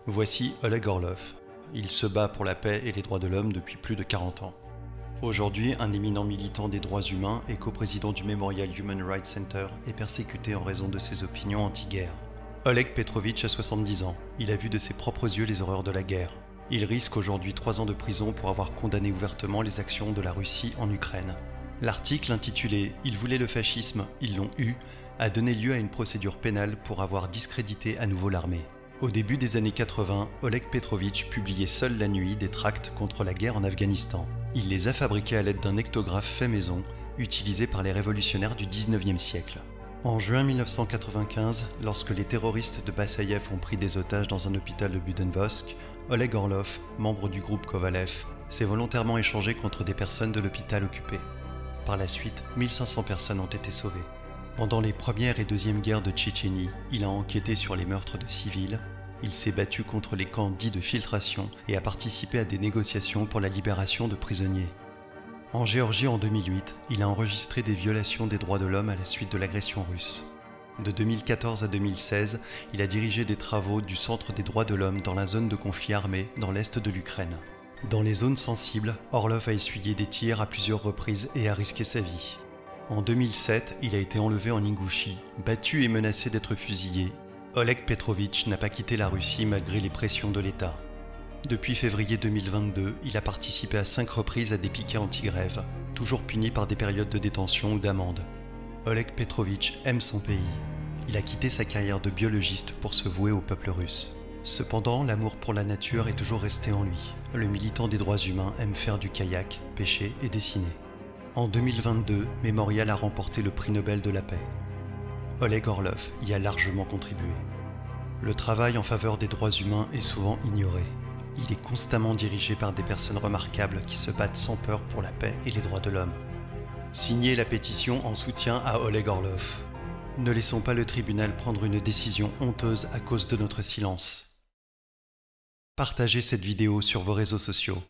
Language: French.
Voici Oleg Orlov. Il se bat pour la paix et les droits de l'homme depuis plus de 40 ans. Aujourd'hui, un éminent militant des droits humains et coprésident du Memorial Human Rights Center est persécuté en raison de ses opinions anti-guerre. Oleg Petrovitch a 70 ans. Il a vu de ses propres yeux les horreurs de la guerre. Il risque aujourd'hui 3 ans de prison pour avoir condamné ouvertement les actions de la Russie en Ukraine. L'article intitulé « Ils voulaient le fascisme, ils l'ont eu » a donné lieu à une procédure pénale pour avoir discrédité à nouveau l'armée. Au début des années 80, Oleg Petrovitch publiait seul la nuit des tracts contre la guerre en Afghanistan. Il les a fabriqués à l'aide d'un ectographe fait maison, utilisé par les révolutionnaires du 19e siècle. En juin 1995, lorsque les terroristes de Bassaïev ont pris des otages dans un hôpital de Budenvosk, Oleg Orlov, membre du groupe Kovalev, s'est volontairement échangé contre des personnes de l'hôpital occupé. Par la suite, 1500 personnes ont été sauvées. Pendant les premières et deuxièmes guerres de Tchétchénie, il a enquêté sur les meurtres de civils, il s'est battu contre les camps dits de filtration et a participé à des négociations pour la libération de prisonniers. En Géorgie en 2008, il a enregistré des violations des droits de l'homme à la suite de l'agression russe. De 2014 à 2016, il a dirigé des travaux du Centre des droits de l'homme dans la zone de conflit armé dans l'est de l'Ukraine. Dans les zones sensibles, Orlov a essuyé des tirs à plusieurs reprises et a risqué sa vie. En 2007, il a été enlevé en Ingouchie, battu et menacé d'être fusillé. Oleg Petrovitch n'a pas quitté la Russie malgré les pressions de l'État. Depuis février 2022, il a participé à 5 reprises à des piquets anti-grève, toujours puni par des périodes de détention ou d'amende. Oleg Petrovitch aime son pays. Il a quitté sa carrière de biologiste pour se vouer au peuple russe. Cependant, l'amour pour la nature est toujours resté en lui. Le militant des droits humains aime faire du kayak, pêcher et dessiner. En 2022, Memorial a remporté le prix Nobel de la paix. Oleg Orlov y a largement contribué. Le travail en faveur des droits humains est souvent ignoré. Il est constamment dirigé par des personnes remarquables qui se battent sans peur pour la paix et les droits de l'homme. Signez la pétition en soutien à Oleg Orlov. Ne laissons pas le tribunal prendre une décision honteuse à cause de notre silence. Partagez cette vidéo sur vos réseaux sociaux.